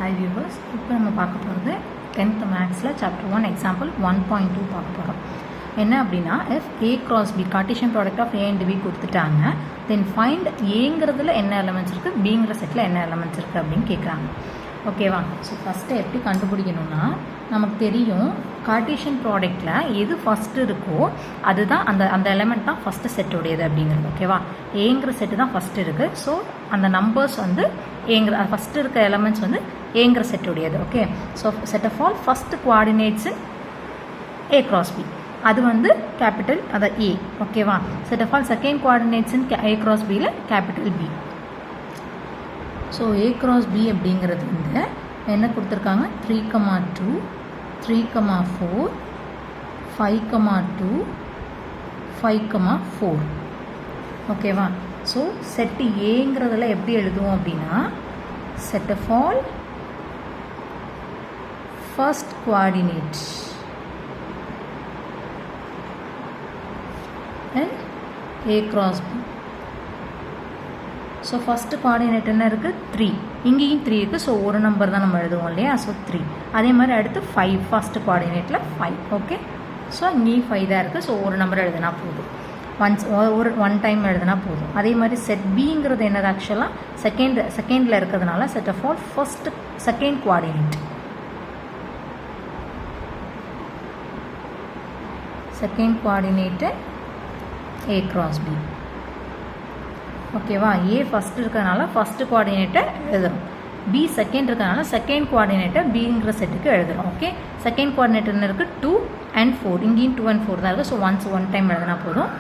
Hi viewers, இப்போ நம்ம பார்க்க போகிறது 10th மேக்ஸில் சாப்டர் 1 எக்ஸாம்பிள் 1.2 பார்க்க போகிறோம். என்ன அப்படின்னா if a cross b Cartesian product of a and b கொடுத்துட்டாங்க, தென் ஃபைண்ட் ஏங்கிறதுல என்ன எலமெண்ட்ஸ் இருக்குது, பிங்கிற செட்டில் என்ன எலமெண்ட்ஸ் இருக்குது அப்படின்னு கேட்குறாங்க. ஓகேவா? ஸோ ஃபஸ்ட்டு எப்படி கண்டுபிடிக்கணும்னா, நமக்கு தெரியும் கார்ட்டீசியன் ப்ராடக்டில் எது ஃபஸ்ட்டு இருக்கோ அதுதான் அந்த எலமெண்ட் தான் ஃபஸ்ட்டு செட்டுடையது அப்படிங்கிறது. ஓகேவா? ஏங்கிற செட்டு தான் ஃபஸ்ட்டு இருக்குது. ஸோ அந்த நம்பர்ஸ் வந்து ஏங்கிற ஃபஸ்ட்டு இருக்க எலமெண்ட்ஸ் வந்து ஏங்கிற செட்டுடையது. Okay, so set of all first coordinates in A cross B, அது வந்து கேபிட்டல் அதான் ஏ. ஓகேவா? Set of all second coordinates in A cross பியில் capital B. So A cross B அப்படிங்கிறது வந்து என்ன கொடுத்துருக்காங்க, 3,2 3,4 5,2 5,4. ஓகேவா? ஸோ செட்டு ஏங்கிறதுல எப்படி எழுதுவோம் அப்படின்னா, set of all first coordinate and A cross B. So first coordinate என்ன இருக்குது, 3. இங்கேயும் 3 இருக்குது. ஸோ ஒரு நம்பர் தான் நம்ம எழுதுவோம் இல்லையா? ஸோ 3. அதே மாதிரி அடுத்து 5, ஃபஸ்ட்டு கோஆர்டினேட்டில் 5. ஓகே, ஸோ இங்கேயும் 5 தான் இருக்குது. ஸோ ஒரு நம்பர் எழுதுனா போதும், ஒன் டைம் எழுதுனா போதும். அதே மாதிரி செட் பிங்கிறது என்னது, ஆக்சுவலாக செகண்டில் இருக்கிறதுனால set of all first second coordinate, second coordinate A cross B. ஓகேவா? ஏ ஃபஸ்ட்டு இருக்கிறதுனால ஃபஸ்ட்டு கோஆர்டினேட்டை எழுதுகிறோம், பி செகண்ட் இருக்கிறதுனால செகண்ட் கோஆர்டினேட்டை பிங்கிற செட்டுக்கு எழுதுகிறோம். ஓகே, செகண்ட் கோஆர்டினேட் என்ன இருக்குது, 2 and 4. இங்கேயும் 2 and 4 தான் இருக்குது. ஸோ ஒன் டைம் எழுதுனா போதும்,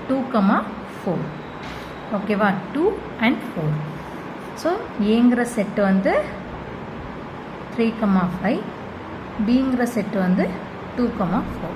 2,4. ஓகேவா? 2 and 4. ஸோ ஏங்கிற செட்டு வந்து 3,5, பிங்கிற செட்டு வந்து 2,4.